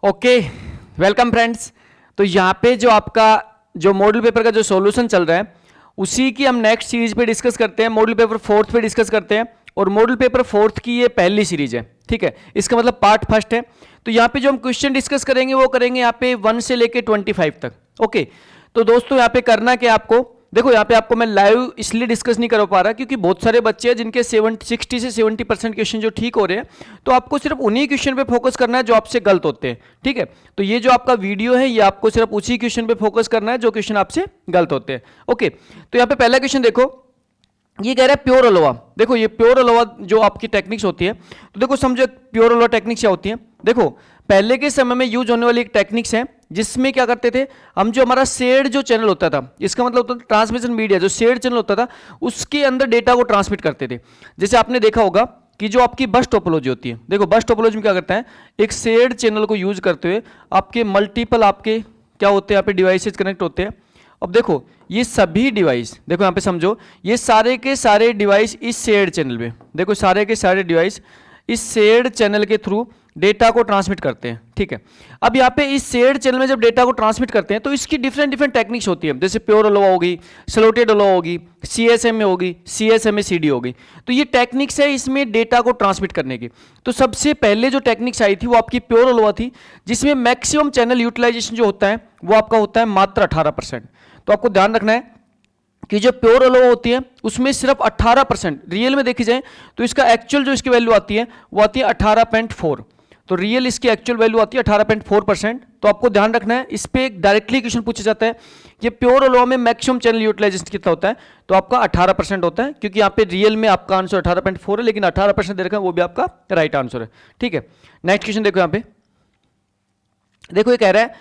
Okay, welcome friends. तो यहाँ पे जो आपका जो मॉडल पेपर का जो सॉल्यूशन चल रहा है उसी की हम नेक्स्ट सीरीज पे डिस्कस करते हैं। मॉडल पेपर फोर्थ पे डिस्कस करते हैं और मॉडल पेपर फोर्थ की ये पहली सीरीज है, ठीक है। इसका मतलब पार्ट फर्स्ट है। तो यहाँ पे जो हम क्वेश्चन डिस्कस करेंगे वो करेंगे यहाँ पे 1 से लेके 25 तक। ओके, तो दोस्तों यहाँ पे करना क्या आपको, देखो यहाँ पे आपको मैं लाइव इसलिए डिस्कस नहीं कर पा रहा क्योंकि बहुत सारे बच्चे हैं जिनके 60 से 70% क्वेश्चन जो ठीक हो रहे हैं, तो आपको सिर्फ उन्हीं क्वेश्चन पे फोकस करना है जो आपसे गलत होते हैं, ठीक है। तो ये जो आपका वीडियो है ये आपको सिर्फ उसी क्वेश्चन पे फोकस करना है जो क्वेश्चन आपसे गलत होते हैं। ओके, तो यहाँ पे पहला क्वेश्चन देखो, ये कह रहा है प्योर अलोवा। देखो ये प्योर अलोवा जो आपकी टेक्निक्स होती है, तो देखो समझो प्योर अलोवा टेक्निक्स क्या होती है। देखो पहले के समय में यूज होने वाली एक टेक्निक्स है जिसमें क्या करते थे हम, जो हमारा शेयर्ड जो चैनल होता था, इसका मतलब होता था ट्रांसमिशन मीडिया, जो शेयर्ड चैनल होता था उसके अंदर डेटा को ट्रांसमिट करते थे। जैसे आपने देखा होगा कि जो आपकी बस टोपोलॉजी होती है, देखो बस टोपोलॉजी में क्या करता है, एक शेयर्ड चैनल को यूज करते हुए आपके मल्टीपल आपके क्या होते हैं यहाँ पे डिवाइसेज कनेक्ट होते हैं। अब देखो ये सभी डिवाइस, देखो यहाँ पे समझो ये सारे के सारे डिवाइस इस शेयर्ड चैनल में, देखो सारे के सारे डिवाइस इस शेयर्ड चैनल के थ्रू डेटा को ट्रांसमिट करते हैं, ठीक है। अब यहाँ पे इस शेयर्ड चैनल में जब डेटा को ट्रांसमिट करते हैं तो इसकी डिफरेंट टेक्निक्स होती है, जैसे प्योर अलोवा होगी, स्लोटेड अलोवा होगी, CSMA होगी, CSMA CD होगी। तो ये टेक्निक्स है इसमें डेटा को ट्रांसमिट करने की। तो सबसे पहले जो टेक्निक्स आई थी वो आपकी प्योर अलोवा थी, जिसमें मैक्सिमम चैनल यूटिलाइजेशन जो होता है वो आपका होता है मात्र 18%। तो आपको ध्यान रखना है कि जो प्योर अलोवा होती है उसमें सिर्फ 18%, रियल में देखी जाए तो इसका एक्चुअल जो इसकी वैल्यू आती है वो आती है 18.4। तो रियल इसकी एक्चुअल वैल्यू आती है 18.4%। तो आपको ध्यान रखना है, इस पे डायरेक्टली क्वेश्चन पूछा जाता है कि प्योर अलोवा में मैक्सिमम चैनल यूटिलाइजेशन कितना होता है, तो आपका 18% होता है, क्योंकि यहाँ पे रियल में आपका आंसर 18.4 है, लेकिन 18% दे रखा है वो भी आपका राइट आंसर है, ठीक है। नेक्स्ट क्वेश्चन देखो यहाँ पे, देखो ये कह रहा है,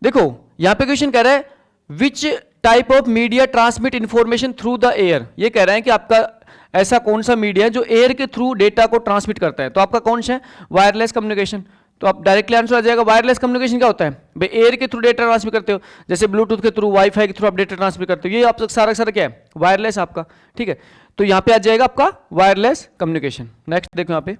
देखो यहाँ पे क्वेश्चन कह रहा है which type of media transmit information through the air. ये कह रहा है कि आपका ऐसा कौन सा मीडिया है जो एयर के थ्रू डेटा को ट्रांसमिट करता है, तो आपका कौन सा है, वायरलेस कम्युनिकेशन। तो आप डायरेक्टली आंसर आ जाएगा, वायरलेस कम्युनिकेशन क्या होता है भाई, एयर के थ्रू डेटा ट्रांसमिट करते हो, जैसे ब्लूटूथ के थ्रू, वाईफाई के थ्रू आप डेटा ट्रांसमिट करते हो, ये आप सारा सारा क्या है, वायरलेस आपका, ठीक है। तो यहाँ पे आ जाएगा आपका वायरलेस कम्युनिकेशन। नेक्स्ट देखो यहाँ पे,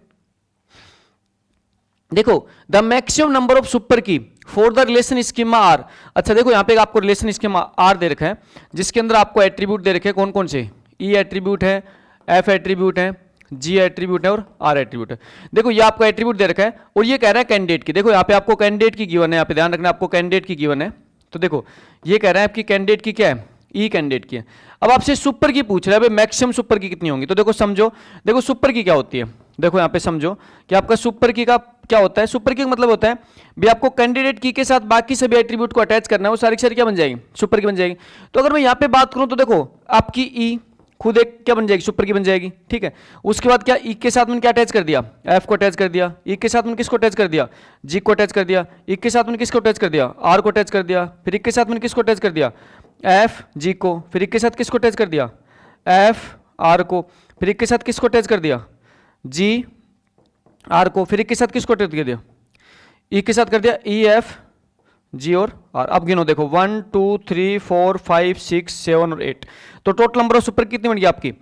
देखो the maximum number of super key for the relation schema are. अच्छा देखो यहाँ पे आपको रिलेशन स्कीमा आर दे रखा है जिसके अंदर आपको एट्रीब्यूट दे रखे हैं, कौन कौन से, ई एट्रीब्यूट है, एफ एट्रीब्यूट है, जी एट्रीब्यूट है और आर एट्रीब्यूट है। देखो ये आपको एट्रीब्यूट दे रखा है और ये कह रहा है कैंडिडेट की। देखो यहाँ पे आपको कैंडिडेट की गिवन है, यहाँ पे ध्यान रखना आपको कैंडिडेट की गिवन है। तो देखो ये कह रहा है आपकी कैंडिडेट की क्या है, ई कैंडिडेट की है। अब आपसे सुपर की पूछ रहा है भाई मैक्सिमम सुपर की कितनी होंगी। तो देखो समझो, देखो सुपर की क्या होती है, देखो यहाँ पे समझो कि आपका सुपर की का क्या होता है, सुपर की का मतलब होता है भी आपको कैंडिडेट की के साथ बाकी सभी एट्रीब्यूट को अटैच करना है, वो सारी की सारी क्या बन जाएगी, सुपर की बन जाएगी। तो अगर मैं यहाँ पे बात करूँ तो देखो आपकी ई खुद एक क्या बन जाएगी, सुपर की बन जाएगी, ठीक है। उसके बाद क्या, ई के साथ मैंने क्या अटैच कर दिया, एफ को अटैच कर दिया, ई के साथ मैंने किसको अटैच कर दिया, जी को अटैच कर दिया, ई के साथ मैंने किसको अटैच कर दिया, आर को अटैच कर दिया, फिर ई के साथ मैंने किसको अटैच कर दिया, एफ जी को, फिर ई के साथ किसको अटैच कर दिया, एफ आर को, फिर ई के साथ किसको अटैच कर दिया, जी आर को, फिर ई के साथ किसको अटैच कर दिया, ई के साथ कर दिया, ई एफ जी और आर। अब गिनो देखो 1 2 3 4 5 6 7 और 8, तो टोटल नंबर ऑफ सुपर कितनी बन गई आपकी,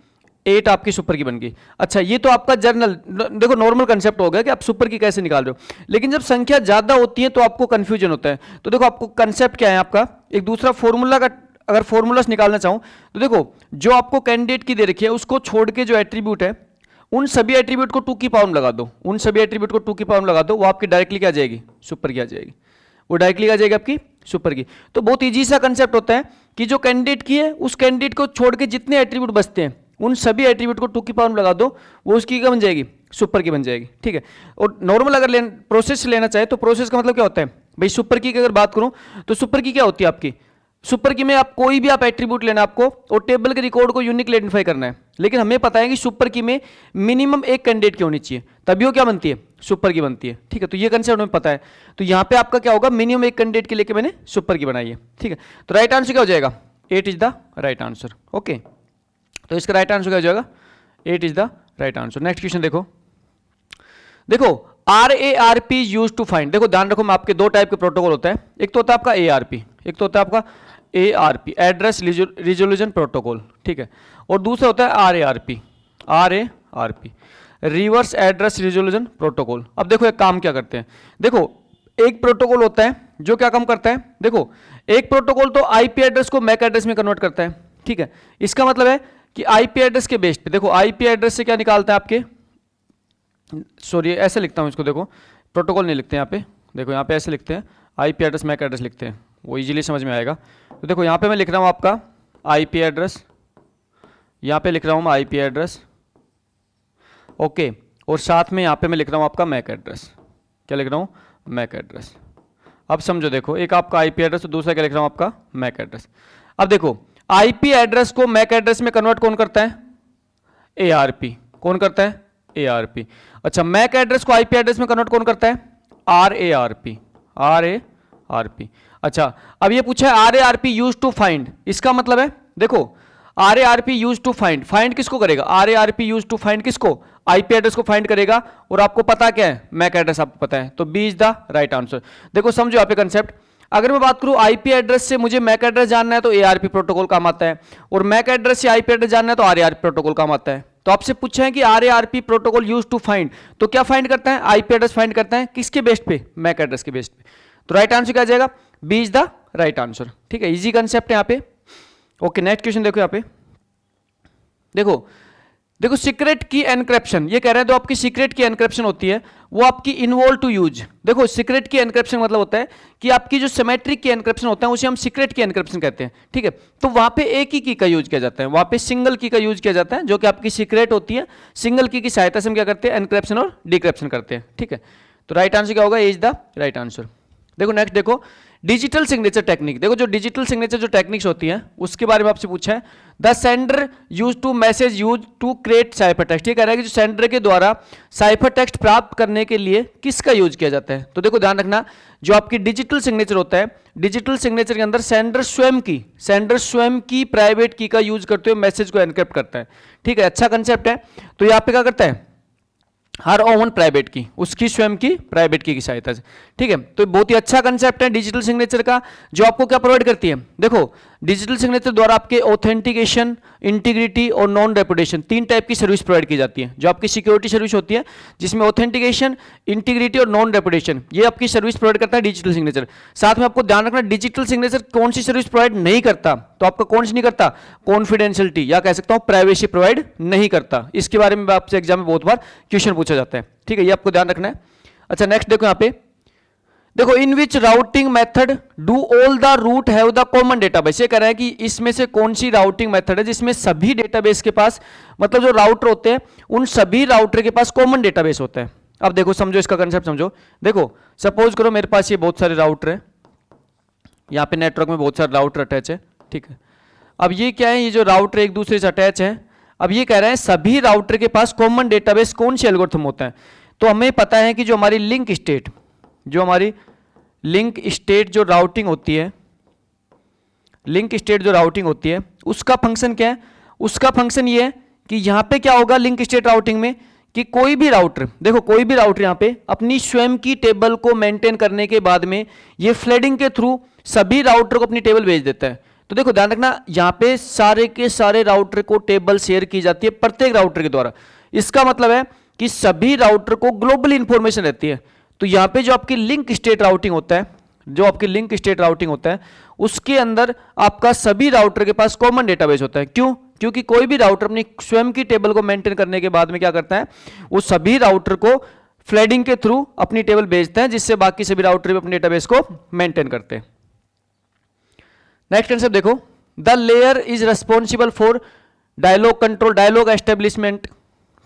8 आपकी सुपर की बन गई। अच्छा ये तो आपका जर्नल, देखो नॉर्मल कंसेप्ट हो गया कि आप सुपर की कैसे निकाल रहे हो, लेकिन जब संख्या ज्यादा होती है तो आपको कंफ्यूजन होता है। तो देखो आपको कंसेप्ट क्या है आपका, एक दूसरा फॉर्मूला का, अगर फॉर्मूलास निकालना चाहूं तो देखो जो आपको कैंडिडेट की दे रखी है उसको छोड़ के जो एट्रीब्यूट है उन सभी एट्रीब्यूट को 2 की पावर में लगा दो, उन सभी एट्रीब्यूट को 2 की पावर में लगा दो, वो आपकी डायरेक्टली क्या आ जाएगी, सुपर की आ जाएगी, वो डायरेक्टली आ जाएगी आपकी सुपर की। तो बहुत इजी सा कंसेप्ट होता है कि जो कैंडिडेट की है उस कैंडिडेट को छोड़ के जितने एट्रीब्यूट बचते हैं उन सभी एट्रीब्यूट को 2 की पावर में लगा दो, वो उसकी क्या बन जाएगी, सुपर की बन जाएगी, ठीक है। और नॉर्मल अगर प्रोसेस से लेना चाहे तो प्रोसेस का मतलब क्या होता है भाई, सुपर की अगर बात करूं तो सुपर की क्या होती है आपकी, सुपर की में आप कोई भी आप एट्रीब्यूट लेना आपको और टेबल के रिकॉर्ड को यूनिकली आइडेंटिफाई करना है, लेकिन हमें पता है कि सुपर की में मिनिमम एक कैंडिडेट की होनी चाहिए तभी वो क्या बनती है, सुपर की बनती है, ठीक है। तो ये कंसेप्ट हमें पता है। तो यहाँ पे आपका क्या होगा, मिनिमम एक कैंडिडेट के लेके मैंने सुपर की बनाई है, ठीक है। तो राइट आंसर क्या हो जाएगा, 8 is the right answer. Okay, तो इसका राइट आंसर क्या हो जाएगा, 8 is the right answer. Next question देखो, देखो RARP यूज टू फाइंड। देखो ध्यान रखो, मैं आपके 2 टाइप के प्रोटोकॉल होता है, एक तो होता है आपका ARP, एक तो होता है आपका ARP एड्रेस रिजोल्यूशन प्रोटोकॉल, ठीक है, और दूसरा होता है RARP reverse address resolution protocol. अब देखो एक काम क्या करते हैं, देखो एक प्रोटोकॉल होता है जो क्या काम करता है, देखो एक प्रोटोकॉल तो आईपी एड्रेस को मैक एड्रेस में कन्वर्ट करता है, ठीक है। इसका मतलब है कि आईपी एड्रेस के बेस पे, देखो आईपी एड्रेस से क्या निकालता है आपके, सॉरी ऐसे लिखता हूं इसको, देखो प्रोटोकॉल नहीं लिखते यहाँ पे, देखो यहाँ पे ऐसे लिखते हैं आईपी एड्रेस मैक एड्रेस लिखते हैं, वो इजीली समझ में आएगा। तो देखो यहाँ पे मैं लिख रहा हूँ आपका आईपी एड्रेस, यहाँ पे लिख रहा हूँ मैं आईपी एड्रेस, ओके, और साथ में यहाँ पे मैं लिख रहा हूँ आपका मैक एड्रेस, क्या लिख रहा हूँ, मैक एड्रेस। अब समझो, देखो एक आपका आईपी एड्रेस और दूसरा क्या लिख रहा हूँ आपका मैक एड्रेस। अब देखो आईपी एड्रेस को मैक एड्रेस में कन्वर्ट कौन करता है, एआरपी, कौन करता है, एआरपी। अच्छा, मैक एड्रेस को आईपी एड्रेस में कन्वर्ट कौन करता है, आरएआरपी, आरएआरपी। अच्छा, अब ये पूछा है आरएआरपी यूज टू फाइंड, इसका मतलब है देखो RARP use to find, find किसको करेगा, आरएआरपी यूज टू फाइंड किसको, आईपी एड्रेस को फाइंड करेगा, और आपको पता क्या है, मैक एड्रेस आपको पता है, तो B is the right answer. देखो समझो यहाँ पे कंसेप्ट, अगर मैं बात करूं आईपी एड्रेस से मुझे मैक एड्रेस जानना है तो एआरपी प्रोटोकॉल काम आता है, और मैक एड्रेस से आईपी एड्रेस जानना है तो आरएआरपी प्रोटोकॉल काम आता है। तो आपसे पूछा है कि RARP protocol use to find, तो क्या फाइंड करता है, आईपी एड्रेस फाइंड करता है, किसके बेस्ड पे, मैक एड्रेस के बेस्ड पे। तो राइट आंसर क्या आ जाएगा, B is the right answer, ठीक है, इजी कंसेप्ट है यहाँ पे। ओके, नेक्स्ट क्वेश्चन देखो यहाँ पे, देखो देखो सीक्रेट की एनक्रिप्शन, ये कह रहे हैं तो आपकी सीक्रेट की एनक्रिप्शन होती है वो आपकी इन्वॉल्व टू यूज। देखो सीक्रेट की एनक्रिप्शन मतलब होता है कि आपकी जो सिमेट्रिक की एनक्रिप्शन होता है उसे हम सीक्रेट की एनक्रिप्शन कहते हैं, ठीक है। तो वहां पे एक ही की का यूज किया जाता है, वहां पे सिंगल की का यूज किया जाता है जो कि आपकी सीक्रेट होती है, सिंगल की सहायता से हम क्या करते हैं, एनक्रिप्शन और डिक्रिप्शन करते हैं, ठीक है। तो राइट आंसर क्या होगा, इज द राइट आंसर। देखो नेक्स्ट देखो डिजिटल सिग्नेचर टेक्निक, देखो जो डिजिटल सिग्नेचर जो टेक्निक्स होती हैं उसके बारे में आपसे पूछा है, the sender use to message use to create cipher text, ये कह रहा है कि जो सेंडर के द्वारा साइफर टेक्स्ट प्राप्त करने के लिए किसका यूज किया जाता है। तो देखो ध्यान रखना, जो आपकी डिजिटल सिग्नेचर होता है, डिजिटल सिग्नेचर के अंदर सेंडर स्वयं की प्राइवेट की का यूज करते हुए मैसेज को एनक्रिप्ट करता है, ठीक है, अच्छा कंसेप्ट है। तो यहाँ पे क्या करता है, हर ओवन प्राइवेट की, उसकी स्वयं की प्राइवेट की सहायता से, ठीक है। तो बहुत ही अच्छा कंसेप्ट है डिजिटल सिग्नेचर का, जो आपको क्या प्रोवाइड करती है, देखो डिजिटल सिग्नेचर द्वारा आपके ऑथेंटिकेशन, इंटीग्रिटी और नॉन रेपुटेशन, तीन टाइप की सर्विस प्रोवाइड की जाती है। जो आपकी सिक्योरिटी सर्विस होती है जिसमें ऑथेंटिकेशन, इंटीग्रिटी और नॉन रेपुटेशन, ये आपकी सर्विस प्रोवाइड करता है डिजिटल सिग्नेचर। साथ में आपको ध्यान रखना डिजिटल सिग्नेचर कौन सी सर्विस प्रोवाइड नहीं करता, तो आपका कौन सी नहीं करता, कॉन्फिडेंशियलिटी या कह सकता हूं प्राइवेसी प्रोवाइड नहीं करता। इसके बारे में आपसे एग्जाम में बहुत बार क्वेश्चन पूछा जाता है, ठीक है, ये आपको ध्यान रखना है। अच्छा नेक्स्ट देखो यहाँ पे, देखो in which routing method do all the route have the common database, ये कह रहा है कि इसमें से कौन सी राउटिंग मेथड है जिसमें सभी डेटाबेस के पास, मतलब जो राउटर होते हैं उन सभी राउटर के पास कॉमन डेटाबेस होता है। अब देखो समझो इसका कंसेप्ट समझो, देखो सपोज करो मेरे पास ये बहुत सारे राउटर है, यहाँ पे नेटवर्क में बहुत सारे राउटर अटैच है, ठीक है। अब ये क्या है, ये जो राउटर एक दूसरे से अटैच है, अब ये कह रहे हैं सभी राउटर के पास कॉमन डेटाबेस कौन सी एल्गोरिथम होता है। तो हमें पता है कि जो हमारी लिंक स्टेट, जो हमारी लिंक स्टेट जो राउटिंग होती है, लिंक स्टेट जो राउटिंग होती है उसका फंक्शन क्या है, उसका फंक्शन ये है कि यहां पे क्या होगा लिंक स्टेट राउटिंग में, कि कोई भी राउटर, देखो कोई भी राउटर यहां पे अपनी स्वयं की टेबल को मेंटेन करने के बाद में ये फ्लडिंग के थ्रू सभी राउटर को अपनी टेबल भेज देता है। तो देखो ध्यान रखना, यहां पे सारे के सारे राउटर को टेबल शेयर की जाती है प्रत्येक राउटर के द्वारा। इसका मतलब है कि सभी राउटर को ग्लोबल इंफॉर्मेशन रहती है। तो यहां पे जो आपकी लिंक स्टेट राउटिंग होता है, जो आपकी लिंक स्टेट राउटिंग होता है उसके अंदर आपका सभी राउटर के पास कॉमन डेटाबेस होता है। क्यों? क्योंकि कोई भी राउटर अपनी स्वयं की टेबल को मेंटेन करने के बाद में क्या करता है, वो सभी राउटर को फ्लडिंग के थ्रू अपनी टेबल भेजते हैं, जिससे बाकी सभी राउटर भी अपने डेटाबेस को मेंटेन करते हैं। नेक्स्ट आंसर देखो, the layer is responsible for dialogue control, dialogue establishment,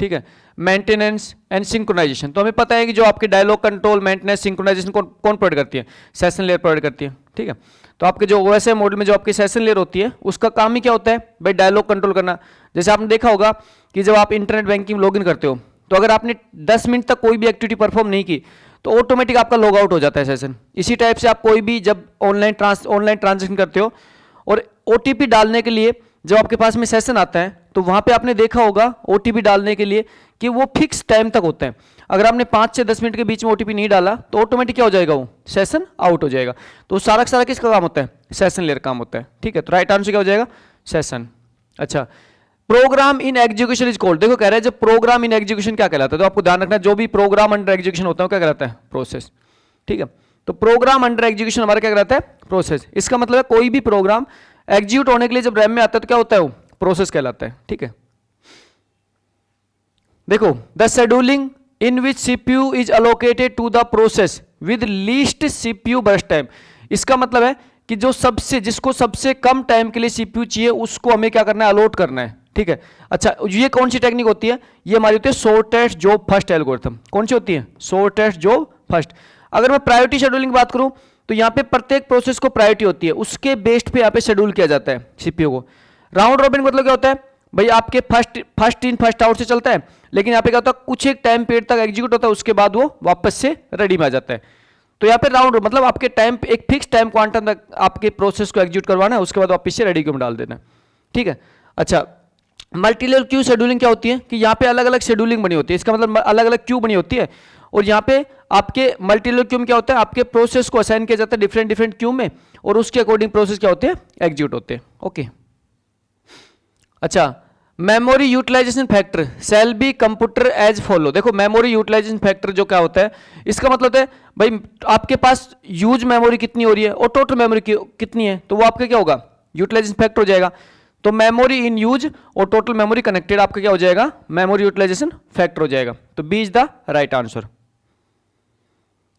ठीक है, मेंटेनेंस एंड सिंक्रोनाइजेशन। तो हमें पता है कि जो आपके डायलॉग कंट्रोल, मेंटेनेंस, सिंक्रोनाइजेशन कौन प्रोवाइड करती है, सेशन लेयर प्रोवाइड करती है, ठीक है। तो आपके जो ओएसआई मॉडल में जो आपकी सेशन लेयर होती है उसका काम ही क्या होता है भाई, डायलॉग कंट्रोल करना। जैसे आपने देखा होगा कि जब आप इंटरनेट बैंकिंग में लॉगिन करते हो तो अगर आपने 10 मिनट तक कोई भी एक्टिविटी परफॉर्म नहीं की तो ऑटोमेटिक आपका लॉग आउट हो जाता है सेशन। इसी टाइप से आप कोई भी जब ऑनलाइन ट्रांजेक्शन करते हो और ओटीपी डालने के लिए जब आपके पास में सेशन आता है तो वहां पे आपने देखा होगा ओटीपी डालने के लिए कि वो फिक्स टाइम तक होता है। अगर आपने 5 से 10 मिनट के बीच में ओटीपी नहीं डाला तो ऑटोमेटिक क्या हो जाएगा, वो सेशन आउट हो जाएगा। तो सारा का सारा किसका काम होता है, सेशन लेयर काम होता है, ठीक है। तो राइट आंसर क्या हो जाएगा, सेशन। अच्छा, program in execution is called, देखो कह रहा है जब प्रोग्राम इन एग्जीक्यूशन क्या कहलाता है, तो आपको ध्यान रखना जो भी प्रोग्राम अंडर एग्जीक्यूशन होता है क्या कहलाता है, प्रोसेस, ठीक है। तो प्रोग्राम अंडर एग्जीक्यूशन हमारा क्या कहलाता है? प्रोसेस। इसका मतलब है कोई भी प्रोग्राम एग्जीक्यूट होने के लिए जब रैम में आता है तो क्या होता है? वो प्रोसेस कहलाता है। ठीक है, देखो the scheduling in which CPU is allocated to the process with least CPU burst time. इसका मतलब है कि जो सबसे जिसको सबसे कम टाइम के लिए सीपीयू चाहिए उसको हमें क्या करना है? अलॉट करना है। ठीक है, अच्छा ये कौन सी टेक्निक होती है? ये हमारी होती है शॉर्टेस्ट जॉब फर्स्ट एल्गोरिथम। कौन सी होती है? Shortest job first. अगर मैं प्रायोरिटी शेड्यूलिंग की बात करूं तो यहां पे प्रत्येक प्रोसेस को प्रायोरिटी होती है, उसके बेस्ड पे यहां पे शेड्यूल किया जाता है सीपीयू को। राउंड रॉबिन मतलब क्या होता है भाई? आपके फर्स्ट इन फर्स्ट आउट से चलता है, लेकिन यहाँ पे क्या होता है? कुछ एक टाइम पीरियड तक एग्जीक्यूट होता है, उसके बाद वो वापस से रेडी में आ जाता है। तो यहाँ पे राउंड मतलब आपके टाइम एक फिक्स टाइम क्वांटम तक आपके प्रोसेस को एग्जीक्यूट करवाना है, उसके बाद वापस से रेडी क्यू में डाल देना है। ठीक है, अच्छा मल्टी लेवल क्यू शेड्यूलिंग क्या होती है कि यहाँ पे अलग अलग शेड्यूलिंग बनी होती है। इसका मतलब अलग अलग क्यू बनी होती है, और यहाँ पे आपके मल्टी लेवल क्यू में क्या होता है? आपके प्रोसेस को असाइन किया जाता है डिफरेंट डिफरेंट क्यू में, और उसके अकॉर्डिंग प्रोसेस क्या होते हैं? एग्जीक्यूट होते हैं। ओके, अच्छा memory utilisation factor shall be computer as follow. देखो मेमोरी यूटिलाइजेशन फैक्टर जो क्या होता है, इसका मतलब होता है भाई आपके पास यूज मेमोरी कितनी हो रही है और टोटल मेमोरी कितनी है, तो वो आपका क्या होगा? यूटिलाइजेशन फैक्टर हो जाएगा। तो मेमोरी इन यूज और टोटल मेमोरी कनेक्टेड आपका क्या हो जाएगा? मेमोरी यूटिलाइजेशन फैक्टर हो जाएगा। तो B is the right answer.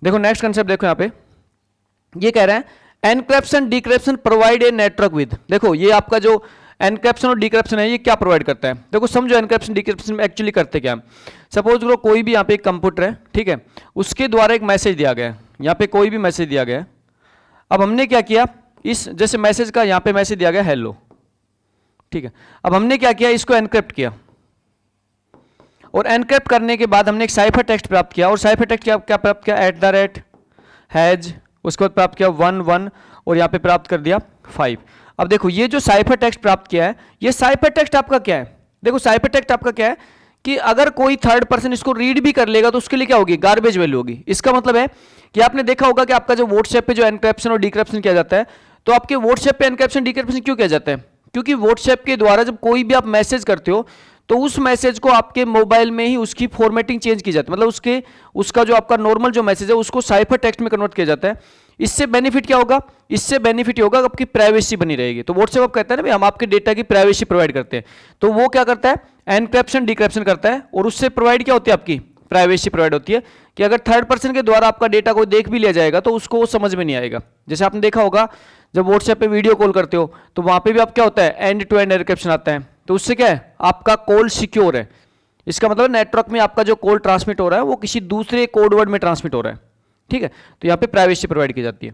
देखो नेक्स्ट कंसेप्ट देखो यहाँ पे, ये कह रहा है encryption decryption provide a network with. देखो ये आपका जो एनक्रिप्शन और डिक्रिप्शन है ये क्या प्रोवाइड करता है? देखो समझो एनक्रिप्शन डिक्रिप्शन में एक्चुअली करते क्या है। सपोज करो कोई भी यहाँ पे एक कंप्यूटर है, ठीक है, उसके द्वारा एक मैसेज दिया गया है, यहाँ पे कोई भी मैसेज दिया गया है। अब हमने क्या किया, इस जैसे मैसेज का यहाँ पे मैसेज दिया गया हेलो, ठीक है, अब हमने क्या किया? इसको एनक्रिप्ट किया, और एनक्रिप्ट करने के बाद हमने एक साइफर टेक्स्ट प्राप्त किया, और साइफर टेक्स्ट क्या प्राप्त किया? @हैज, उसके बाद प्राप्त किया 1 1, और यहाँ पे प्राप्त कर दिया 5। अब देखो ये जो साइफर टेक्स्ट प्राप्त किया है, ये साइफर टेक्स्ट आपका क्या है? देखो साइफर टेक्स्ट आपका क्या है कि अगर कोई थर्ड पर्सन इसको रीड भी कर लेगा तो उसके लिए क्या होगी? गार्बेज वैल्यू होगी। इसका मतलब है कि आपने देखा होगा कि आपका जो व्हाट्सएप पे जो एनक्रिप्शन और डिक्रिप्शन किया जाता है, तो आपके व्हाट्सएप पे एनक्रिप्शन डिक्रिप्शन क्यों किया जाता है? क्योंकि व्हाट्सएप के द्वारा जब कोई भी आप मैसेज करते हो तो उस मैसेज को आपके मोबाइल में ही उसकी फॉर्मेटिंग चेंज की जाती है, मतलब उसका जो आपका नॉर्मल जो मैसेज है उसको साइफर टेक्स्ट में कन्वर्ट किया जाता है। इससे बेनिफिट क्या होगा? इससे बेनिफिट ये होगा कि आपकी प्राइवेसी बनी रहेगी। तो व्हाट्सएप आप कहता है ना भाई हम आपके डेटा की प्राइवेसी प्रोवाइड करते हैं, तो वो क्या करता है? एनक्रिप्शन डिक्रिप्शन करता है, और उससे प्रोवाइड क्या होती है? आपकी प्राइवेसी प्रोवाइड होती है कि अगर थर्ड पर्सन के द्वारा आपका डेटा को देख भी लिया जाएगा तो उसको वो समझ में नहीं आएगा। जैसे आपने देखा होगा जब व्हाट्सएप पे वीडियो कॉल करते हो तो वहां पे भी आप क्या होता है? एंड टू एंड एनक्रिप्शन आता है, तो उससे क्या है? आपका कॉल सिक्योर है। इसका मतलब नेटवर्क में आपका जो कॉल ट्रांसमिट हो रहा है वो किसी दूसरे कोड वर्ड में ट्रांसमिट हो रहा है। ठीक है, तो यहाँ पे प्राइवेसी प्रोवाइड की जाती है।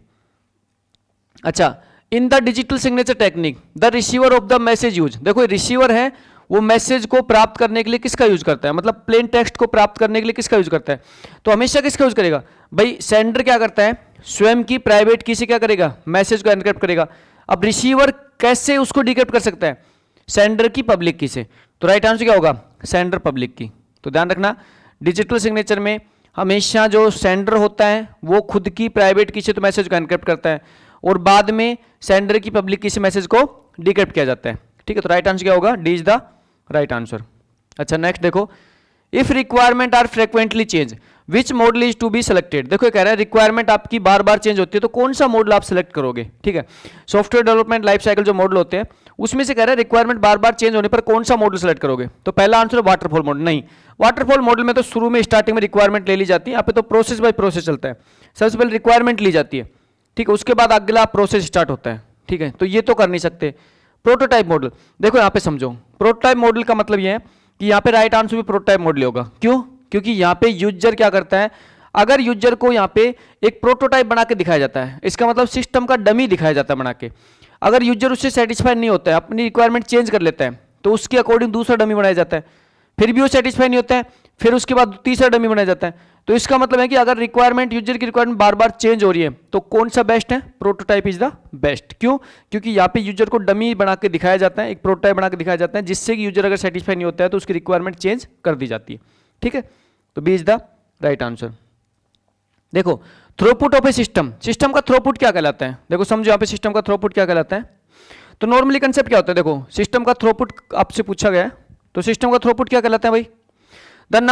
अच्छा, in the digital signature technique the receiver of the message use. देखो रिसीवर है वो मैसेज को प्राप्त करने के लिए किसका यूज करता है? मतलब प्लेन टेक्स्ट को प्राप्त करने के लिए किसका यूज करता है? तो हमेशा किसका यूज करेगा भाई? सेंडर क्या करता है? स्वयं की प्राइवेट की से क्या करेगा? मैसेज को एनक्रिप्ट करेगा। अब रिसीवर कैसे उसको डिक्रिप्ट कर सकता है? सेंडर की पब्लिक की से। तो राइट आंसर क्या होगा? सेंडर पब्लिक की। तो ध्यान रखना डिजिटल सिग्नेचर में हमेशा जो सेंडर होता है वो खुद की प्राइवेट की से तो मैसेज को एनक्रिप्ट करता है, और बाद में सेंडर की पब्लिक की से मैसेज को डिक्रिप्ट किया जाता है। ठीक है, तो राइट आंसर क्या होगा? D is the right answer. अच्छा नेक्स्ट देखो, if requirement are frequently change which model is to be selected. देखो कह रहा है रिक्वायरमेंट आपकी बार बार चेंज होती है तो कौन सा मॉडल आप सिलेक्ट करोगे? ठीक है, सॉफ्टवेयर डेवलपमेंट लाइफ साइकिल जो मॉडल होते हैं उसमें से कह रहा है रिक्वायरमेंट बार बार चेंज होने पर कौन सा मॉडल सेलेक्ट करोगे? तो पहला आंसर है वाटरफॉल मॉडल। नहीं, वाटरफॉल मॉडल में तो शुरू में स्टार्टिंग में रिक्वायरमेंट ले ली जाती है, यहाँ पे तो प्रोसेस बाय प्रोसेस चलता है। सबसे पहले रिक्वायरमेंट ली जाती है, ठीक है, उसके बाद अगला प्रोसेस स्टार्ट होता है। ठीक है, तो ये तो कर नहीं सकते। प्रोटोटाइप मॉडल, देखो यहाँ पे समझो, प्रोटोटाइप मॉडल का मतलब ये है कि यहाँ पे राइट आंसर भी प्रोटोटाइप मॉडल होगा। क्यों? क्योंकि यहाँ पे यूजर क्या करता है, अगर यूजर को यहाँ पे एक प्रोटोटाइप बना के दिखाया जाता है, इसका मतलब सिस्टम का डमी दिखाया जाता है बना के, अगर यूजर उससे सेटिस्फाइड नहीं होता है, अपनी रिक्वायरमेंट चेंज कर लेता है, तो उसके अकॉर्डिंग दूसरा डमी बनाया जाता है, फिर भी वो सेटिस्फाई नहीं होता है, फिर उसके बाद तीसरा डमी बनाया जाता है। तो इसका मतलब है कि अगर रिक्वायरमेंट यूजर की रिक्वायरमेंट बार बार चेंज हो रही है तो कौन सा बेस्ट है? Prototype is the best. क्यों? क्योंकि यहाँ पे यूजर को डमी बना के दिखाया जाता है, एक प्रोटोटाइप बना के दिखाया जाता है, जिससे कि यूजर अगर सेटिस्फाई नहीं होता है तो उसकी रिक्वायरमेंट चेंज कर दी जाती है। ठीक है, तो B is the right answer. देखो throughput of a system, system का थ्रूपुट क्या कहलाता है? देखो समझो यहाँ पे सिस्टम का थ्रूपुट क्या कहलाता है। तो नॉर्मली कंसेप्ट क्या होता है? देखो सिस्टम का थ्रूपुट आपसे पूछा गया है, तो सिस्टम का थ्रूपुट क्या कहलाता है भाई? The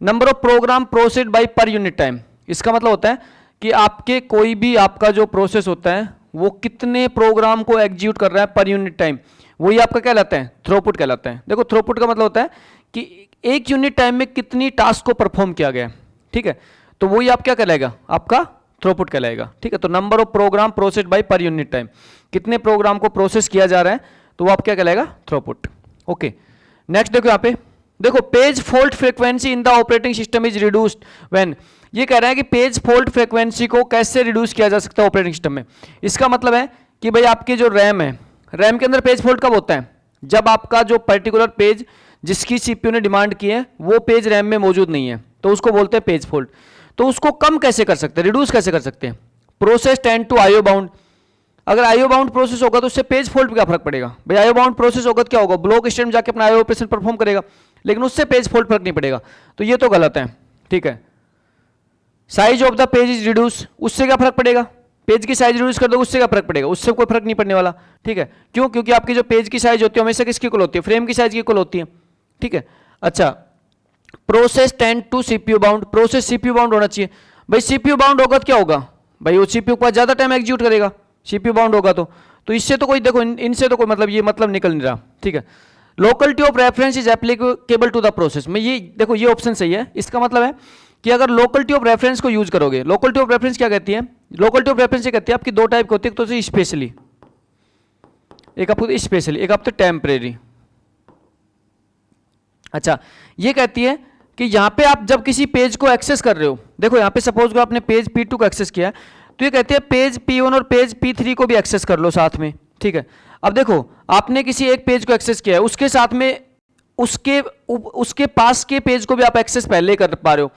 number of program processed by per unit time. इसका मतलब होता है कि आपके कोई भी आपका जो प्रोसेस होता है वो कितने प्रोग्राम को एग्जीक्यूट कर रहा है पर यूनिट टाइम, वही आपका कहलाता है थ्रूपुट कहलाता है। देखो थ्रूपुट का मतलब होता है कि एक यूनिट टाइम में कितनी टास्क को परफॉर्म किया गया है, ठीक है, तो वही आप क्या कहलाएगा, आपका थ्रूपुट कहलाएगा, ठीक है। तो number of program processed by per unit time, कितने प्रोग्राम को प्रोसेस किया जा रहा है तो वो आप क्या कहलाएगा, थ्रूपुट। ओके, नेक्स्ट देखो यहाँ पे, देखो page fault frequency in the operating system is reduced when, ये कह रहा है कि पेज फॉल्ट फ्रीक्वेंसी को कैसे रिड्यूस किया जा सकता है ऑपरेटिंग सिस्टम में। इसका मतलब है कि भाई आपके जो रैम है, रैम के अंदर पेज फॉल्ट कब होता है, जब आपका जो पर्टिकुलर पेज जिसकी सीपीयू ने डिमांड की है वो पेज रैम में मौजूद नहीं है, तो उसको बोलते हैं पेज फॉल्ट। तो उसको कम कैसे कर सकते हैं, रिड्यूस कैसे कर सकते हैं, process tend to IO bound. अगर आईओ बाउंड प्रोसेस होगा तो उससे पेज फॉल्ट पे क्या फर्क पड़ेगा, भाई आईओ बाउंड प्रोसेस होगा तो क्या होगा, ब्लॉक स्टेट में जाके अपना आईओ ऑपरेशन परफॉर्म करेगा, लेकिन उससे पेज फॉल्ट फर्क नहीं पड़ेगा, तो ये तो गलत है, ठीक है। Size of the page is reduce, उससे क्या फर्क पड़ेगा, पेज की साइज रिड्यूस कर दो उससे क्या फर्क पड़ेगा, उससे कोई फर्क नहीं पड़ने वाला, ठीक है। क्यों, क्योंकि आपकी जो पेज की साइज होती है हमेशा किसकी इक्वल होती है, फ्रेम की साइज की इक्वल होती है, ठीक है। अच्छा, process tend to CPU bound, process CPU bound होना चाहिए, भाई सीपीयू बाउंड होगा तो क्या होगा, भाई वो सीपीयू के पास ज्यादा टाइम एग्जीक्यूट करेगा, सीपीयू बाउंड होगा तो इससे तो कोई देखो इनसे तो कोई मतलब ये मतलब निकल नहीं रहा, ठीक है। Locality of reference is applicable to the process में, ये देखो ये ऑप्शन सही है, इसका मतलब है कि अगर लोकलिटी ऑफ रेफरेंस को यूज करोगे, लोकलिटी ऑफ रेफरेंस क्या कहती है, लोकलिटी ऑफ रेफरेंस ये कहती है आपकी दो टाइप की होती है, एक तो स्पेशली, एक आपको स्पेशली, एक आपको टेम्परेरी। अच्छा, ये कहती है कि यहां पे आप जब किसी पेज को एक्सेस कर रहे हो, देखो यहां पे सपोज को आपने पेज P2 को एक्सेस किया, तो ये कहते हैं पेज P1 और पेज P3 को भी एक्सेस कर लो साथ में, ठीक है। अब देखो आपने किसी एक पेज को एक्सेस किया है, उसके साथ में उसके पास के पेज को भी आप एक्सेस पहले कर पा रहे हो,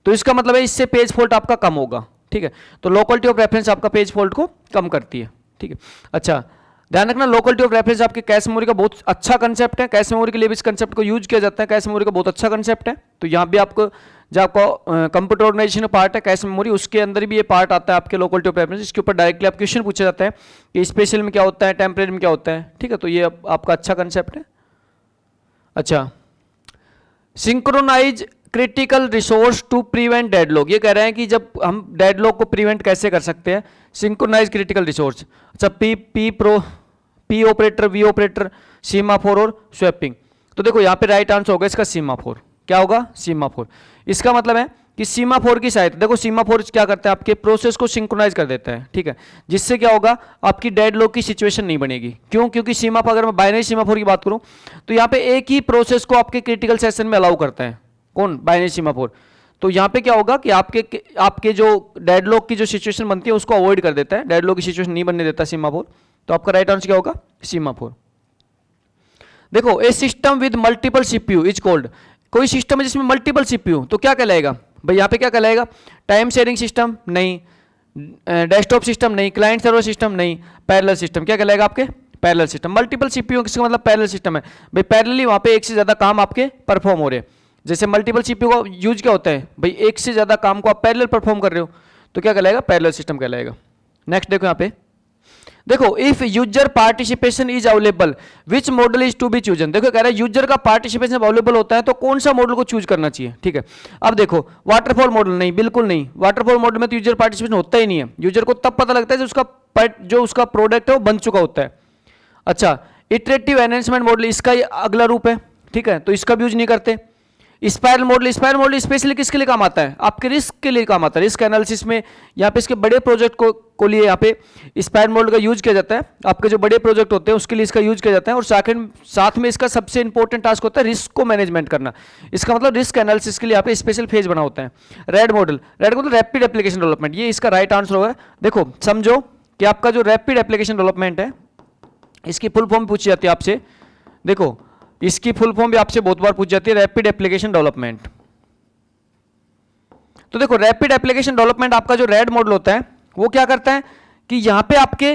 तो इसका मतलब है इससे पेज फॉल्ट आपका कम होगा, ठीक है। तो लोकलिटी ऑफ रेफरेंस आपका पेज फॉल्ट को कम करती है, ठीक है। अच्छा, ध्यान रखना लोकलिटी ऑफ रेफरेंस आपके कैश मेमोरी का बहुत अच्छा कंसेप्ट है, कैश मेमोरी के लिए भी इस कंसेप्ट को यूज किया जाता है, कैश मेमोरी का बहुत अच्छा कंसेप्ट है। तो यहाँ भी आपको जो आपका कंप्यूटर ऑर्गेनाइजेशन पार्ट है कैश मेमोरी, उसके अंदर भी ये पार्ट आता है आपके लोकलिटी ऑफ रेफरेंस, इसके ऊपर डायरेक्टली आप क्वेश्चन पूछा जाता है कि स्पेशल में क्या होता है, टेम्परेरी में क्या होता है, ठीक है। तो ये आपका अच्छा कंसेप्ट है। अच्छा, synchronise critical resource to prevent deadlock, ये कह रहे हैं कि जब हम डेडलॉक को प्रिवेंट कैसे कर सकते हैं, सिंक्रोनाइज क्रिटिकल रिसोर्स। अच्छा, P operator, V operator, semaphore और स्वैपिंग। तो देखो यहाँ पे राइट आंसर होगा इसका सीमाफोर, क्या होगा, सीमाफोर। इसका मतलब है कि सीमाफोर की सहायता, देखो सीमाफोर क्या करता है आपके प्रोसेस को सिंक्रोनाइज कर देता है, ठीक है, जिससे क्या होगा आपकी डेडलॉक की सिचुएशन नहीं बनेगी। क्यों, क्योंकि सीमाफोर, अगर मैं बाइनरी सीमाफोर की बात करूं तो यहाँ पे एक ही प्रोसेस को आपके क्रिटिकल सेशन में अलाउ करता है, कौन, बाइनरी सीमाफोर। तो यहाँ पे क्या होगा कि आपके जो डेडलॉक की जो सिचुएशन बनती है उसको अवॉइड कर देता है, डेडलॉक की सिचुएशन नहीं बनने देता सीमाफोर। तो आपका राइट आंसर क्या होगा, सीमाफोर। देखो a system with multiple CPU is called, कोई सिस्टम है जिसमें मल्टीपल सीपीयू, तो क्या कहलाएगा भाई, यहाँ पे क्या कहलाएगा, टाइम शेयरिंग सिस्टम नहीं, डेस्कटॉप सिस्टम नहीं, क्लाइंट सर्वर सिस्टम नहीं, पैरेलल सिस्टम, क्या कहलाएगा आपके, पैरेलल सिस्टम। मल्टीपल सीपीयू किसका मतलब पैरेलल सिस्टम है, भाई पैरेलली वहाँ पे एक से ज्यादा काम आपके परफॉर्म हो रहे हैं। जैसे मल्टीपल सीपीयू का यूज क्या होता है, भाई एक से ज्यादा काम को आप पैरेलल परफॉर्म कर रहे हो, तो क्या कहलाएगा, पैरेलल सिस्टम कहलाएगा। नेक्स्ट देखो यहाँ पे, देखो if user participation is available which model is to be chosen, देखो कह रहा है यूजर का पार्टिसिपेशन अवेलेबल होता है तो कौन सा मॉडल को चूज करना चाहिए, ठीक है। अब देखो वाटरफॉल मॉडल नहीं, बिल्कुल नहीं, वाटरफॉल मॉडल में तो यूजर पार्टिसिपेशन होता ही नहीं है, यूजर को तब पता लगता है जो उसका प्रोडक्ट है वो बन चुका होता है। अच्छा, इटरेटिव एनहेंसमेंट मॉडल इसका अगला रूप है, ठीक है, तो इसका भी यूज नहीं करते। स्पाइरल मॉडल स्पेशली किसके लिए काम आता है, आपके रिस्क के लिए काम आता है, रिस्क एनालिसिस में, यहाँ पे इसके बड़े प्रोजेक्ट को लिए यहाँ पे स्पाइरल मॉडल का यूज किया जाता है, आपके जो बड़े प्रोजेक्ट होते हैं उसके लिए इसका यूज किया जाता है। और साथ में इसका सबसे इंपॉर्टेंट टास्क होता है रिस्क को मैनेजमेंट करना, इसका मतलब रिस्क एनालिसिस के लिए यहाँ पे स्पेशल फेज बना होता है। रेड मॉडल मतलब रैपिड एप्लीकेशन डेवलपमेंट, ये इसका राइट आंसर होगा। देखो समझो कि आपका जो रैपिड एप्लीकेशन डेवलपमेंट है इसकी फुल फॉर्म पूछी जाती है आपसे, देखो इसकी फुल फॉर्म भी आपसे बहुत बार पूछ जाती है, रैपिड एप्लीकेशन डेवलपमेंट। तो देखो रैपिड एप्लीकेशन डेवलपमेंट आपका जो रेड मॉडल होता है वो क्या करता है कि यहां पे आपके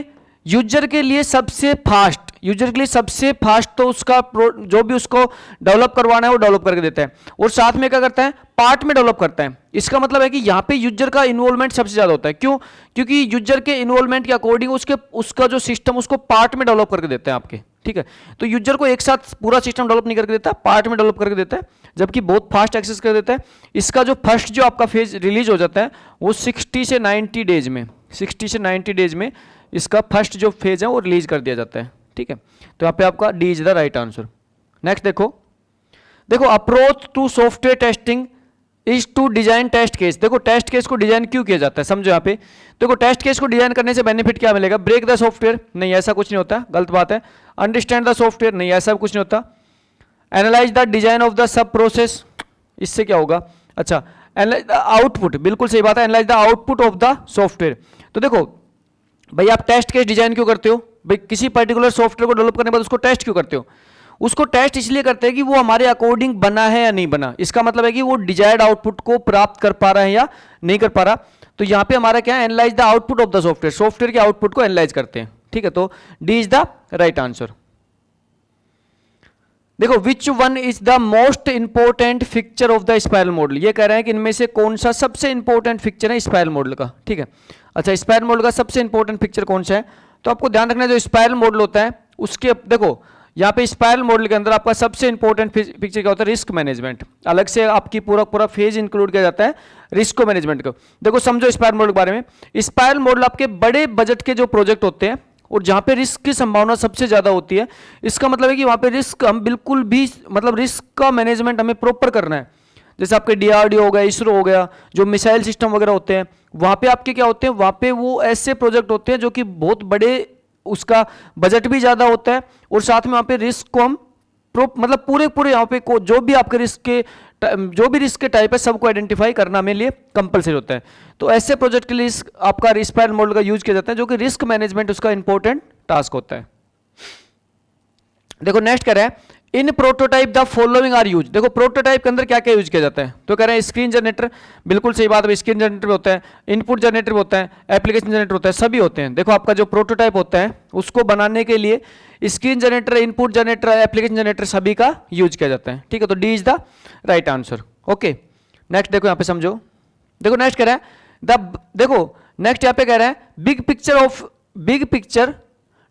यूजर के लिए सबसे फास्ट यूजर के लिए सबसे फास्ट तो उसका जो भी उसको डेवलप करवाना है वो डेवलप करके देता है, और साथ में क्या करता है, पार्ट में डेवलप करता है। इसका मतलब है कि यहाँ पे यूजर का इन्वॉल्वमेंट सबसे ज्यादा होता है। क्यों? क्योंकि यूजर के इन्वॉल्वमेंट के अकॉर्डिंग उसका जो सिस्टम उसको पार्ट में डेवलप करके देते हैं आपके, ठीक है। तो यूजर को एक साथ पूरा सिस्टम डेवलप नहीं करके देता, पार्ट में डेवलप करके देता है, जबकि बहुत फास्ट एक्सेस कर देता है। इसका जो फर्स्ट जो आपका फेज रिलीज हो जाता है वो 60 से 90 डेज में, 60 से 90 डेज में इसका फर्स्ट जो फेज है वो रिलीज कर दिया जाता है, ठीक है। तो यहाँ पे आपका D is the right answer. Next देखो approach to software testing is to design test case. देखो टेस्ट केस को डिजाइन क्यों किया जाता है, समझो यहाँ पे। देखो टेस्ट केस को डिजाइन करने से बेनिफिट क्या मिलेगा? ब्रेक द सॉफ्टवेयर, नहीं ऐसा कुछ नहीं होता, गलत बात है। अंडरस्टैंड द सॉफ्टवेयर, नहीं ऐसा कुछ नहीं होता। Analyse the design of the sub process, इससे क्या होगा? अच्छा, एनालाइज द आउटपुट, बिल्कुल सही बात है, analyse the output of the software. तो देखो भाई आप टेस्ट केस डिजाइन क्यों करते हो? भाई किसी पर्टिकुलर सॉफ्टवेयर को डेवलप करने के बाद उसको टेस्ट क्यों करते हो? उसको टेस्ट इसलिए करते हैं कि वो हमारे अकॉर्डिंग बना है या नहीं बना। इसका मतलब है कि वो डिजायर्ड आउटपुट को प्राप्त कर पा रहा है या नहीं कर पा रहा। तो यहां पे हमारा क्या है? Analyse the output of the software, software के आउटपुट को एनालाइज करते हैं, ठीक है। तो D is the right answer. देखो which one is the most important feature of the spiral model, ये कह रहे हैं कि इनमें से कौन सा सबसे इंपॉर्टेंट फीचर है स्पाइरल मॉडल का, ठीक है। अच्छा, स्पाइरल मॉडल का सबसे इंपॉर्टेंट फीचर कौन सा है? तो आपको ध्यान रखना है जो स्पाइरल मॉडल होता है उसके, देखो यहाँ पे स्पाइरल मॉडल के अंदर आपका सबसे इंपॉर्टेंट फीचर क्या होता है? Risk management. अलग से आपकी पूरा फेज इंक्लूड किया जाता है रिस्क मैनेजमेंट को। देखो समझो स्पाइरल मॉडल के बारे में। स्पाइरल मॉडल आपके बड़े बजट के जो प्रोजेक्ट होते हैं और जहां पे रिस्क की संभावना सबसे ज्यादा होती है, इसका मतलब है कि वहां पे रिस्क हम बिल्कुल भी, मतलब रिस्क का मैनेजमेंट हमें प्रॉपर करना है। जैसे आपके DRDO हो गया, इसरो हो गया, जो मिसाइल सिस्टम वगैरह होते हैं, वहां पे आपके क्या होते हैं? वहां पे वो ऐसे प्रोजेक्ट होते हैं जो कि बहुत बड़े, उसका बजट भी ज्यादा होता है और साथ में वहां पे रिस्क को हम मतलब पूरे यहाँ पे जो भी आपके रिस्क के टाइप है सबको आइडेंटिफाई करना मेरे लिए कंपलसरी होता है। तो ऐसे प्रोजेक्ट के लिए आपका स्पाइरल मॉडल का यूज किया जाता है, जो कि रिस्क मैनेजमेंट उसका इंपॉर्टेंट टास्क होता है। देखो नेक्स्ट कह रहा है in prototype the following are use. देखो प्रोटोटाइप के अंदर क्या क्या यूज किया जाता है? तो कह रहे हैं स्क्रीन जनरेटर, बिल्कुल सही बात है, स्क्रीन जनरेटर भी होता है, इनपुट जनरेटर भी होता है, एप्लीकेशन जनरेटर होता है, सभी होते हैं। देखो आपका जो प्रोटोटाइप होता है उसको बनाने के लिए screen generator, input generator, application generator सभी का यूज किया जाता है, ठीक है। तो D is the right answer. Okay, next देखो यहाँ पे समझो। देखो नेक्स्ट कह रहा है देखो नेक्स्ट यहाँ पे कह रहा है big picture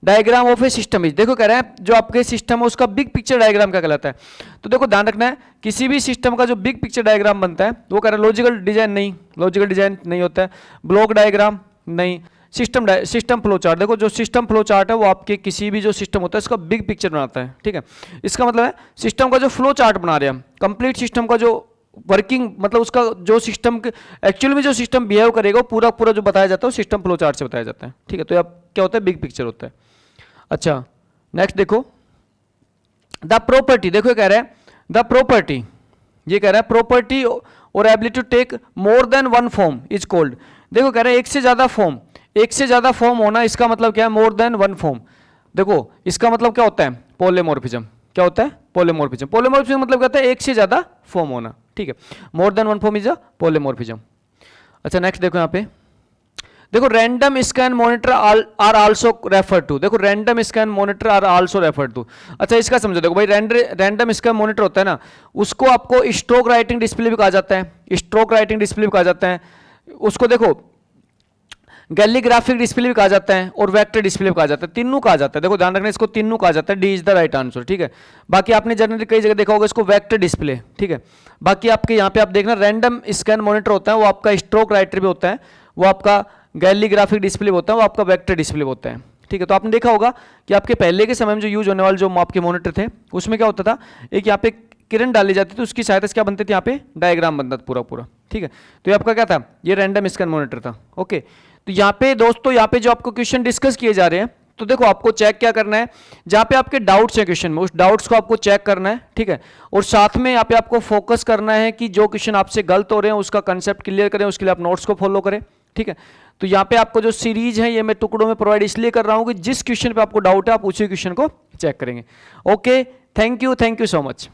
diagram of a system is. देखो कह रहा है जो आपके सिस्टम है उसका बिग पिक्चर डायग्राम क्या कहलाता है? तो देखो ध्यान रखना है, किसी भी सिस्टम का जो बिग पिक्चर डायग्राम बनता है वो कह रहा है लॉजिकल डिजाइन नहीं, लॉजिकल डिजाइन नहीं होता है, ब्लॉक डायग्राम नहीं, सिस्टम फ्लो चार्ट। देखो जो सिस्टम फ्लो चार्ट है वो आपके किसी भी जो सिस्टम होता है उसका बिग पिक्चर बनाता है, ठीक है। इसका मतलब है सिस्टम का जो फ्लो चार्ट बना रहे हैं हम, कंप्लीट सिस्टम का जो वर्किंग, मतलब उसका जो सिस्टम एक्चुअल में जो सिस्टम बिहेव करेगा वो पूरा जो बताया जाता है वो सिस्टम फ्लो चार्ट से बताया जाता है, ठीक है। तो अब क्या होता है? बिग पिक्चर होता है। अच्छा नेक्स्ट देखो द प्रॉपर्टी। देखो कह रहा है द प्रॉपर्टी, ये कह रहा है प्रॉपर्टी और ability to take more than one form is called. देखो कह रहा है एक से ज्यादा फॉर्म होना, इसका मतलब क्या है? More than one form. देखो इसका मतलब क्या होता है? पॉलीमॉर्फिज्म। क्या होता है? पॉलीमॉर्फिज्म। पॉलीमॉर्फिज्म मतलब कहता है एक से ज्यादा फॉर्म होना, ठीक है। More than one form is a polymorphism. अच्छा नेक्स्ट देखो यहाँ पे, देखो random scan monitor are also refer to. देखो random scan monitor are also refer to. अच्छा इसका समझो, देखो भाई रैंडम स्कैन मॉनिटर होता है ना, उसको आपको स्ट्रोक राइटिंग डिस्प्ले भी कहा जाता है, स्ट्रोक राइटिंग डिस्प्ले भी कहा जाता है, उसको देखो गैलीग्राफिक डिस्प्ले भी कहा जाता है और वेक्टर डिस्प्ले भी कहा जाता है, तीनों कहा जाता है। देखो ध्यान रखना, इसको तीनों कहा जाता है। D is the right answer, ठीक है। बाकी आपने जनरली कई जगह देखा होगा इसको वेक्टर डिस्प्ले, ठीक है। बाकी आपके यहाँ पे आप देखना रैंडम स्कैन मॉनिटर होता है वो आपका स्ट्रोक राइटर भी होता है, वो आपका गैलीग्राफिक डिस्प्ले होता है, वो आपका वेक्टर डिस्प्ले होता है, ठीक है। तो आपने देखा होगा कि आपके पहले के समय में जो यूज होने वाले जो आपके मॉनिटर थे उसमें क्या होता था, एक यहाँ पे किरण डाली जाती थी, उसकी सहायता से क्या बनते थे? यहाँ पे डायग्राम बनता था पूरा, ठीक है। तो ये आपका क्या था? ये रैंडम स्कैन मॉनिटर था, ओके। तो यहाँ पे दोस्तों, यहाँ पे जो आपको क्वेश्चन डिस्कस किए जा रहे हैं, तो देखो आपको चेक क्या करना है, जहाँ पे आपके डाउट्स हैं क्वेश्चन में, उस डाउट्स को आपको चेक करना है, ठीक है। और साथ में यहाँ पे आपको फोकस करना है कि जो क्वेश्चन आपसे गलत हो रहे हैं उसका कंसेप्ट क्लियर करें, उसके लिए आप नोट्स को फॉलो करें, ठीक है। तो यहाँ पे आपको जो सीरीज है ये मैं टुकड़ों में प्रोवाइड इसलिए कर रहा हूँ कि जिस क्वेश्चन पे आपको डाउट है आप उसी क्वेश्चन को चेक करेंगे। Okay, thank you so much.